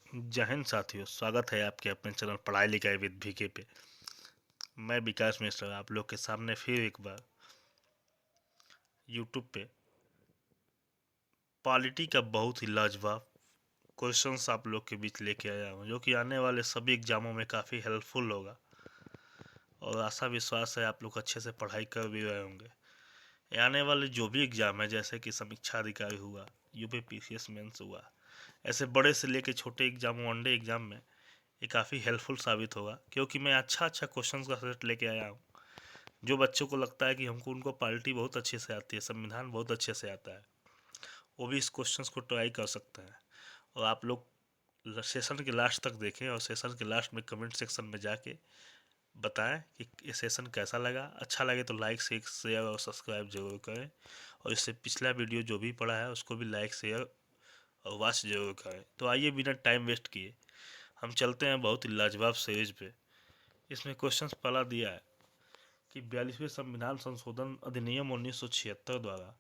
जय हिंद साथियों, स्वागत है आपके अपने चैनल पढ़ाई लिखाई विद VK पे। मैं विकास मिश्रा आप लोग के सामने फिर एक बार यूट्यूब पे पॉलिटी का बहुत ही लाजवाब क्वेश्चंस आप लोग के बीच लेके आया हूँ, जो कि आने वाले सभी एग्जामों में काफ़ी हेल्पफुल होगा। और आशा विश्वास है आप लोग अच्छे से पढ़ाई कर भी रहे होंगे। ये आने वाले जो भी एग्ज़ाम है, जैसे कि समीक्षा अधिकारी हुआ, UPPCS मेंस हुआ, ऐसे बड़े से लेके छोटे एग्जाम, वनडे एग्जाम में ये काफ़ी हेल्पफुल साबित होगा, क्योंकि मैं अच्छा अच्छा क्वेश्चंस का सेट लेके आया हूँ। जो बच्चों को लगता है कि हमको उनको पॉलिटी बहुत अच्छे से आती है, संविधान बहुत अच्छे से आता है, वो भी इस क्वेश्चंस को ट्राई कर सकते हैं। और आप लोग सेशन के लास्ट तक देखें और सेशन के लास्ट में कमेंट सेक्शन में जाके बताएं कि ये सेशन कैसा लगा। अच्छा लगे तो लाइक शेयर और सब्सक्राइब जरूर करें, और इससे पिछला वीडियो जो भी पड़ा है उसको भी लाइक शेयर और वॉच जरूर करें। तो आइए बिना टाइम वेस्ट किए हम चलते हैं बहुत ही लाजवाब सीरीज पे। इसमें क्वेश्चंस पहला दिया है कि 42वें संविधान संशोधन अधिनियम 1976 द्वारा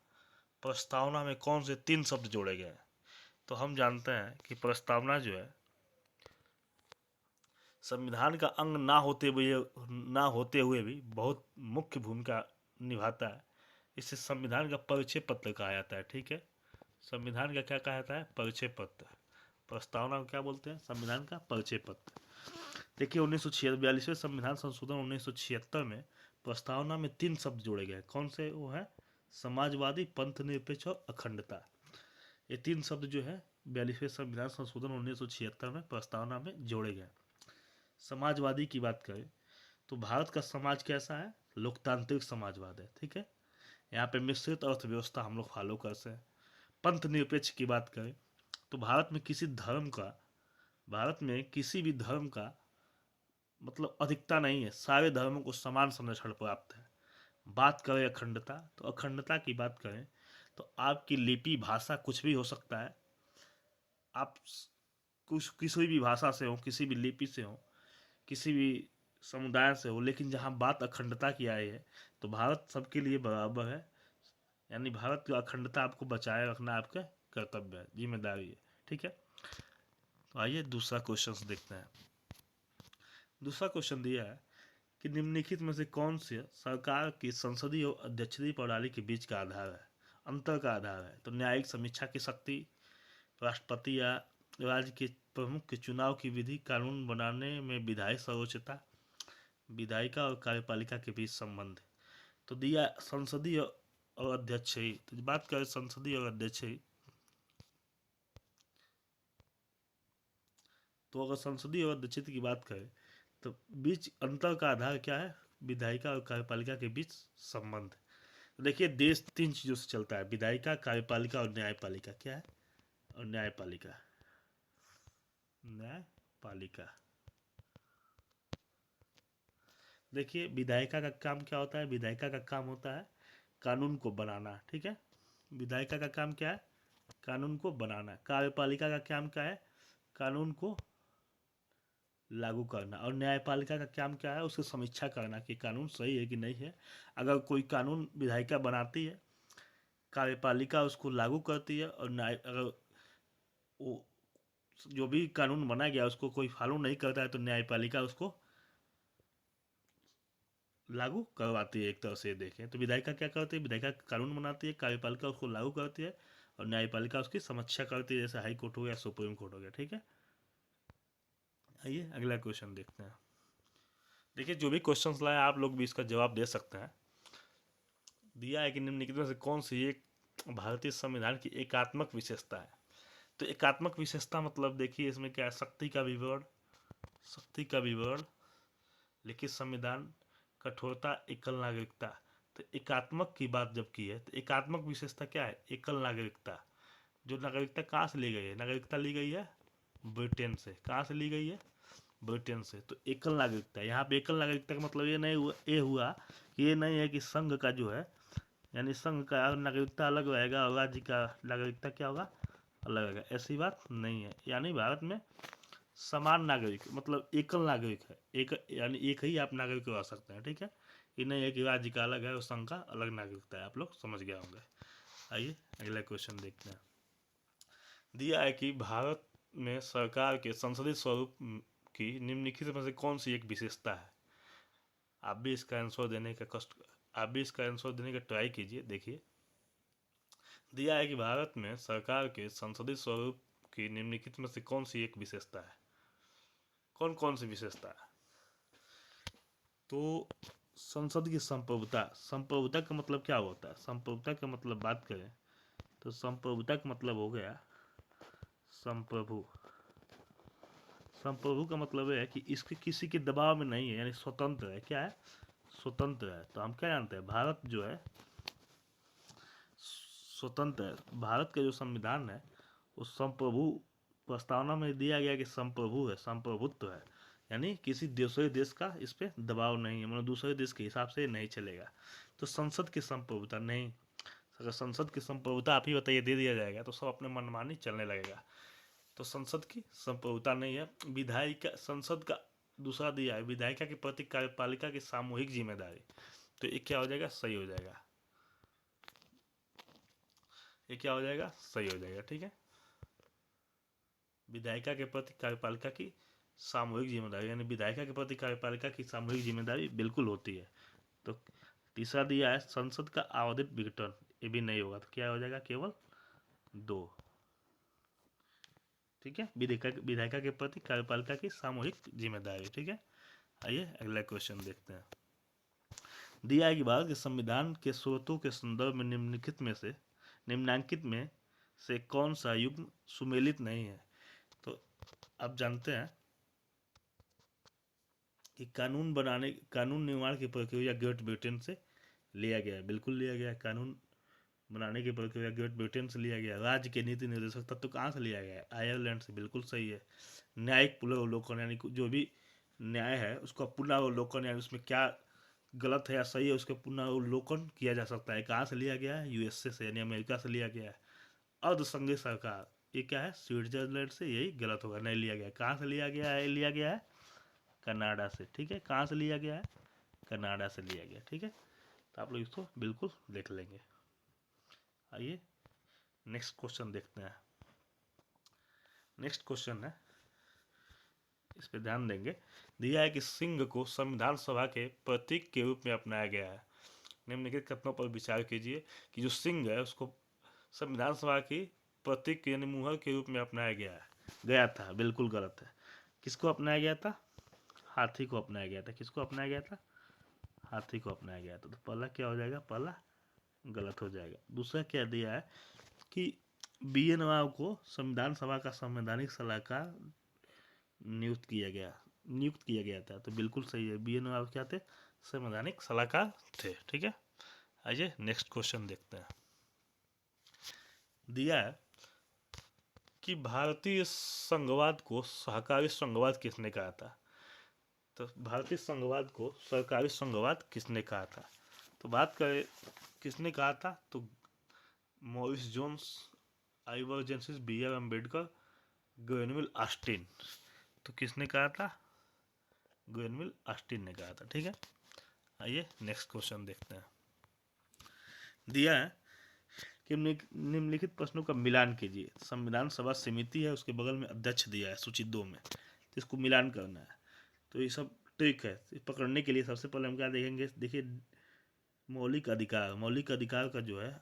प्रस्तावना में कौन से 3 शब्द जोड़े गए हैं। तो हम जानते हैं कि प्रस्तावना जो है संविधान का अंग ना होते हुए भी बहुत मुख्य भूमिका निभाता है। इसे संविधान का परिचय पत्र कहा जाता है। ठीक है, संविधान का क्या कहा जाता है? परिचय पत्र। प्रस्तावना को क्या बोलते हैं? संविधान का परिचय पत्र। देखिए 1946वें संविधान संशोधन 1976 में प्रस्तावना में 3 शब्द जोड़े गए। कौन से? वो है समाजवादी, पंथ निरपेक्ष और अखंडता। ये 3 शब्द जो है 42वें संविधान संशोधन 1976 में प्रस्तावना में जोड़े गए। समाजवादी की बात करें तो भारत का समाज कैसा है? लोकतांत्रिक समाजवाद है। ठीक है, यहाँ पे मिश्रित अर्थव्यवस्था हम लोग फॉलो करते हैं। पंथ निरपेक्ष की बात करें तो भारत में किसी भी धर्म का मतलब अधिकता नहीं है, सारे धर्मों को समान संरक्षण प्राप्त है। बात करें अखंडता, तो अखंडता की बात करें तो आपकी लिपि भाषा कुछ भी हो सकता है। आप कुछ किसी भी भाषा से हो, किसी भी लिपि से हो, किसी भी समुदाय से हो, लेकिन जहाँ बात अखंडता की आई है तो भारत सबके लिए बराबर है। यानी भारत की अखंडता आपको बचाए रखना आपका कर्तव्य है, जिम्मेदारी है। ठीक है, तो आइए दूसरा क्वेश्चन देखते हैं। दूसरा क्वेश्चन दिया है कि निम्नलिखित में से कौन से सरकार की संसदीय और अध्यक्षीय प्रणाली के बीच का आधार है, अंतर का आधार है। तो न्यायिक समीक्षा की शक्ति, राष्ट्रपति या राज्य के प्रमुख के चुनाव की विधि, कानून बनाने में विधायी सर्वोच्चता, विधायिका और कार्यपालिका के बीच संबंध। तो दिया संसदीय और अध्यक्षीय। तो बात करें संसदीय और अध्यक्षीय, तो अगर संसदीय और अध्यक्षीय की बात करें तो बीच अंतर का आधार क्या है? विधायिका और कार्यपालिका के बीच संबंध। तो देखिए देश 3 चीजों से चलता है, विधायिका, कार्यपालिका और न्यायपालिका। क्या है? और न्यायपालिका। न्यायपालिका। देखिए विधायिका का काम क्या होता है? विधायिका का काम होता है कानून को बनाना। ठीक है, विधायिका का काम क्या है? कानून को बनाना। कार्यपालिका का काम क्या है? कानून को लागू करना। और न्यायपालिका का काम क्या है? उसकी समीक्षा करना कि कानून सही है कि नहीं है। अगर कोई कानून विधायिका बनाती है, कार्यपालिका उसको लागू करती है, और न्याय अगर वो जो भी कानून बनाया गया उसको कोई फॉलो नहीं करता है तो न्यायपालिका उसको लागू करवाती है। एक तरह से देखें तो विधायिका क्या करती है? विधायिका कानून बनाती है, कार्यपालिका उसको लागू करती है, और न्यायपालिका उसकी समीक्षा करती है, जैसे हाई कोर्ट हो गया, सुप्रीम कोर्ट हो गया। ठीक है, आइए अगला क्वेश्चन देखते हैं। देखिए जो भी क्वेश्चन लाए आप लोग भी इसका जवाब दे सकते हैं। दिया है कि निम्नलिखित में से कौन सी एक भारतीय संविधान की एकात्मक विशेषता है। तो एकात्मक विशेषता मतलब देखिए इसमें क्या है? शक्ति का विवरण, शक्ति का विवरण, लिखित संविधान, कठोरता, एकल नागरिकता। तो एकात्मक की बात जब की है तो एकात्मक विशेषता क्या है? एकल नागरिकता। जो नागरिकता कहाँ से ली गई है? नागरिकता ली गई है ब्रिटेन से। कहाँ से ली गई है? ब्रिटेन से। तो एकल नागरिकता, यहाँ पे एकल नागरिकता का मतलब ये हुआ कि ये नहीं है कि संघ का जो है, यानी संघ का नागरिकता अलग रहेगा और राज्य का नागरिकता क्या होगा? अलग रहेगा। ऐसी बात नहीं है। यानी भारत में समान नागरिक मतलब एकल नागरिक है, एक यानी एक ही आप नागरिक रह सकते हैं। ठीक है, ये नहीं है कि राज्य का अलग है और संघ का अलग नागरिकता है। आप लोग समझ गए होंगे। आइए अगला क्वेश्चन देखते हैं। दिया है कि भारत में सरकार के संसदीय स्वरूप की निम्नलिखित में से कौन सी एक विशेषता है? आप भी इसका आंसर देने का ट्राई कीजिए। देखिए, दिया है कि भारत में सरकार के संसदीय स्वरूप की निम्नलिखित में से कौन सी एक विशेषता है? कौन कौन सी विशेषता है? तो संसद की संप्रभुता का मतलब क्या होता है? संप्रभुता का मतलब बात करें तो संप्रभुता का मतलब हो गया संप्रभु। संप्रभु का मतलब है कि इसके किसी के दबाव में नहीं है, यानी स्वतंत्र है। क्या है? स्वतंत्र है। तो हम क्या जानते हैं, भारत जो है स्वतंत्र है। भारत का जो संविधान है वो संप्रभु प्रस्तावना में दिया गया कि संप्रभु है, संप्रभुत्व है, यानी किसी दूसरे देश का इस पे दबाव नहीं है, मतलब दूसरे देश के हिसाब से नहीं चलेगा। तो संसद की संप्रभुता नहीं, अगर संसद की संप्रभुता आप ही बताइए दे दिया जाएगा तो सब अपने मनमानी चलने लगेगा। तो संसद की संप्रभुता नहीं है। विधायिका, संसद का दूसरा दिया है विधायिका के प्रति कार्यपालिका की सामूहिक जिम्मेदारी। तो ये क्या हो जाएगा? सही हो जाएगा। ये क्या हो जाएगा? सही हो जाएगा। ठीक है, विधायिका के प्रति कार्यपालिका की सामूहिक जिम्मेदारी, यानी विधायिका के प्रति कार्यपालिका की सामूहिक जिम्मेदारी बिल्कुल होती है। तो तीसरा दिया है संसद का आवधिक विघटन, ये भी नहीं होगा। तो क्या हो जाएगा? केवल 2। ठीक है, विधायिका के प्रति कार्यपालिका की सामूहिक जिम्मेदारी। ठीक है, आइए अगला क्वेश्चन देखते हैं। दिया है कि भारत के संविधान के स्रोतों के संदर्भ में निम्नांकित में से कौन सा युग्म सुमेलित नहीं है? तो आप जानते हैं कि कानून निर्माण की प्रक्रिया ग्रेट ब्रिटेन से लिया गया है। बिल्कुल लिया गया है। कानून बनाने की प्रक्रिया ग्रेट ब्रिटेन से लिया गया। राज्य के नीति निर्देशक तत्व कहाँ से लिया गया है? आयरलैंड से। बिल्कुल सही है। न्यायिक पुनर्वलोकन, यानी जो भी न्याय है उसका पुनर्वलोकन, यानी उसमें क्या गलत है या सही है उसका पुनर्वलोकन किया जा सकता है। कहाँ से लिया गया है? यूएसए से, यानी अमेरिका से लिया गया है। अर्धसंघीय सरकार, ये क्या है? स्विट्जरलैंड से। यही गलत होगा, नहीं लिया गया। कहाँ से लिया गया है? लिया गया है कनाडा से। ठीक है, कहाँ से लिया गया है? कनाडा से लिया गया। ठीक है, तो आप लोग इसको बिल्कुल देख लेंगे। आइए नेक्स्ट क्वेश्चन देखते हैं। नेक्स्ट क्वेश्चन है, इस पे ध्यान देंगे। दिया है कि सिंह को संविधान सभा के प्रतीक के रूप में अपनाया गया है। निम्नलिखित कथनों पर विचार कीजिए कि जो सिंह है उसको संविधान सभा की प्रतीक यानी मुहर के रूप में अपनाया गया था। बिल्कुल गलत है। किसको अपनाया गया था? हाथी को अपनाया गया था। किसको अपनाया गया था? हाथी को अपनाया गया था। तो पहला क्या हो जाएगा? पहला गलत हो जाएगा। दूसरा क्या दिया है कि बी एन राव को संविधान सभा का संवैधानिक सलाहकार नियुक्त किया गया था। तो बिल्कुल सही है। बी एन राव क्या थे? संवैधानिक सलाहकार थे। ठीक है, आइए नेक्स्ट क्वेश्चन देखते हैं। दिया है कि भारतीय संघवाद को सहकारी संघवाद किसने कहा था? तो भारतीय संघवाद को सहकारी संघवाद किसने कहा था? तो बात करें किसने कहा था, तो Morris Jones, Ivor Jennings, B R Ambedkar, Granville Austin. तो किसने कहा था? ग्रेनविल ऑस्टिन ने कहा था। ठीक है, आइए नेक्स्ट क्वेश्चन देखते हैं। दिया है कि निम्नलिखित प्रश्नों का मिलान कीजिए। संविधान सभा समिति है, उसके बगल में अध्यक्ष दिया है सूची 2 में, तो इसको मिलान करना है। तो ये सब ट्रिक है। पकड़ने के लिए सबसे पहले हम क्या देखेंगे? देखिए, मौलिक अधिकार का जो है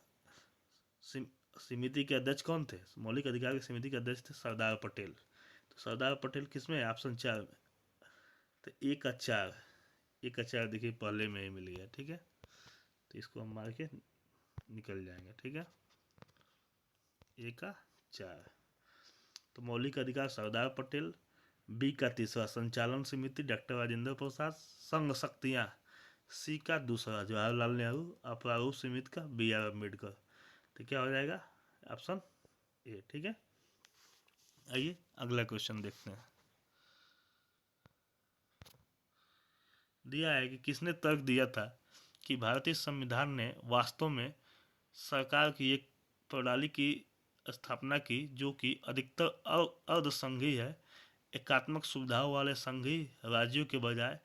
समिति के अध्यक्ष कौन थे? मौलिक अधिकार की समिति के अध्यक्ष थे सरदार पटेल। तो सरदार पटेल किस में है? ऑप्शन 4 में। तो एक का चार देखिए पहले में ही मिल गया। ठीक है, तो इसको हम मार के निकल जाएंगे। ठीक है, एक का 4। तो मौलिक अधिकार सरदार पटेल। बी का तीसरा संचालन समिति डॉक्टर राजेंद्र प्रसाद। संघ शक्तियाँ, सी का दूसरा जवाहरलाल नेहरू। अपरारूप समिति का बी आर अम्बेडकर। तो क्या हो जाएगा? Option A. ठीक है, आइए अगला क्वेश्चन देखते हैं। दिया है कि किसने तर्क दिया था कि भारतीय संविधान ने वास्तव में सरकार की एक प्रणाली की स्थापना की जो कि अधिकतर अर्धसंघीय है, एकात्मक सुविधाओं वाले संघीय राज्यों के बजाय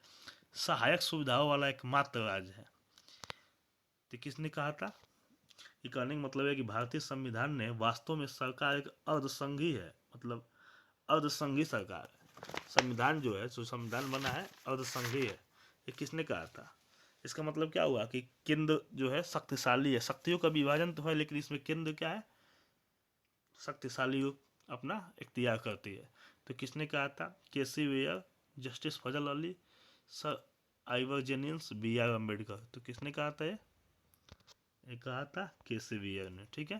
सहायक सुविधाओं वाला एकमात्र राज्य है। तो किसने कहा था? ये कहने का मतलब है कि भारतीय संविधान ने वास्तव में सरकार एक अर्धसंघीय है, मतलब अर्धसंघीय सरकार है। संविधान जो है, जो संविधान बना है अर्धसंघीय है। ये किसने कहा था? इसका मतलब क्या हुआ कि केंद्र जो है शक्तिशाली है। शक्तियों का विभाजन तो है, लेकिन इसमें केंद्र क्या है? शक्तिशाली अपना इख्तियार करती है। तो किसने कहा था? K C Wheare, justice Fazal Ali, sir Ivor Jennings, B R Ambedkar. तो किसने कहा था ये कहा था केसी वेयर ने। ठीक है,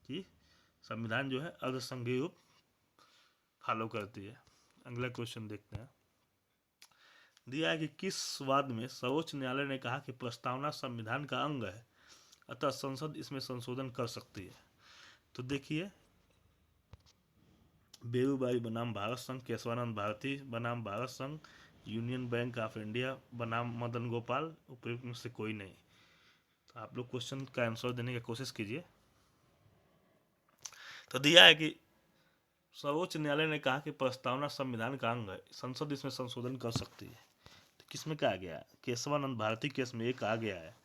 कि संविधान जो है अर्धसंघीय रूप फॉलो करती है। अगला क्वेश्चन देखते हैं। दिया है कि किस वाद में सर्वोच्च न्यायालय ने कहा कि प्रस्तावना संविधान का अंग है, अतः संसद इसमें संशोधन कर सकती है। तो देखिए, बेरूबाई बनाम भारत संघ, केशवानंद भारती बनाम भारत संघ, यूनियन बैंक ऑफ इंडिया बनाम मदन गोपाल, उपयुक्त में से कोई नहीं। तो आप लोग क्वेश्चन का आंसर देने की कोशिश कीजिए। तो दिया है कि सर्वोच्च न्यायालय ने कहा कि प्रस्तावना संविधान का अंग है, संसद इसमें संशोधन कर सकती है। तो किसमें कहा गया है? केशवानंद भारती केस में ये कहा गया है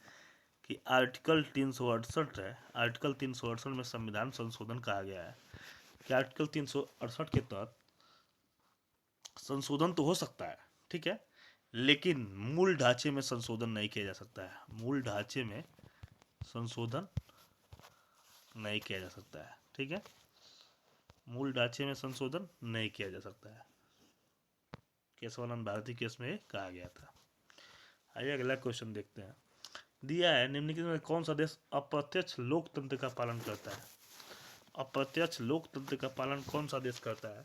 कि आर्टिकल 368 है, आर्टिकल 368 में संविधान संशोधन कहा गया है कि आर्टिकल 368 के तहत संशोधन तो हो सकता है, ठीक है, लेकिन मूल ढांचे में संशोधन नहीं किया जा सकता है। मूल ढांचे में संशोधन नहीं किया जा सकता है, ठीक है, मूल ढांचे में संशोधन नहीं किया जा सकता है। केशवानंद भारती केस में कहा गया था। आइए अगला क्वेश्चन देखते हैं। दिया है निम्नलिखित में कौन सा देश अप्रत्यक्ष लोकतंत्र का पालन करता है? अप्रत्यक्ष लोकतंत्र का पालन कौन सा देश करता है?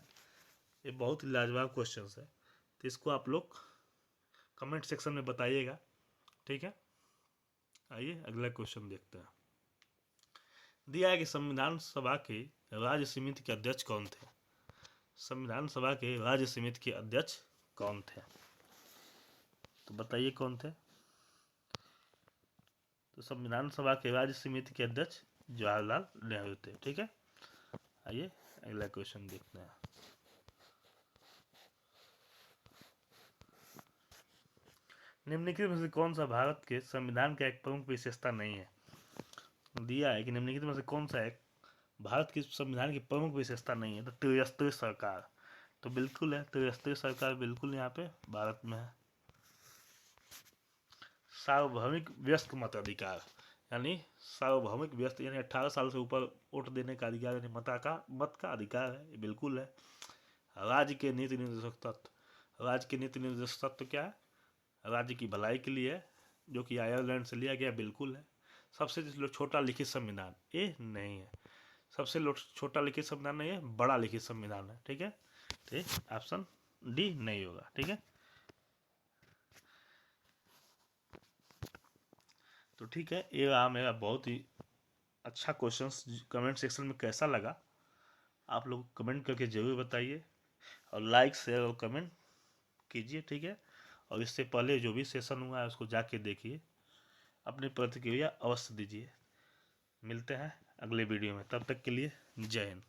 ये बहुत ही लाजवाब क्वेश्चन है, तो इसको आप लोग कमेंट सेक्शन में बताइएगा, ठीक है। आइए अगला क्वेश्चन देखते हैं। दिया है कि संविधान सभा के राज्य समिति के अध्यक्ष कौन थे? संविधान सभा के राज्य समिति के अध्यक्ष कौन थे? तो बताइए कौन थे? तो संविधान सभा के राज्य समिति के अध्यक्ष जवाहरलाल नेहरू थे, ठीक है। आइए अगला क्वेश्चन देखते हैं। निम्नलिखित में से कौन सा भारत के संविधान का एक प्रमुख विशेषता नहीं है? दिया है कि निम्नलिखित में से कौन सा एक भारत की संविधान की प्रमुख विशेषता नहीं है? तो त्रिस्तरीय सरकार। तो बिल्कुल है, त्रिस्तरीय सरकार बिल्कुल यहाँ पे भारत में है। सार्वभौमिक व्यस्क मताधिकार, यानी सार्वभौमिक व्यस्क यानी 18 साल से ऊपर वोट देने का अधिकार, यानी मत का अधिकार है, ये बिल्कुल है। राज्य के नीति निर्देशक तत्व, राज्य के नीति निर्देशक तत्व क्या है? राज्य की भलाई के लिए है, जो कि आयरलैंड से लिया गया, बिल्कुल है। सबसे छोटा लिखित संविधान, ये नहीं है। सबसे छोटा लिखित संविधान नहीं है, बड़ा लिखित संविधान है, ठीक है। तो ऑप्शन डी नहीं होगा, ठीक है। तो ठीक है, ये रहा मेरा बहुत ही अच्छा क्वेश्चन। कमेंट सेक्शन में कैसा लगा आप लोग कमेंट करके ज़रूर बताइए, और लाइक शेयर और कमेंट कीजिए, ठीक है। और इससे पहले जो भी सेशन हुआ है उसको जाके देखिए, अपनी प्रतिक्रिया अवश्य दीजिए। मिलते हैं अगले वीडियो में, तब तक के लिए जय हिंद।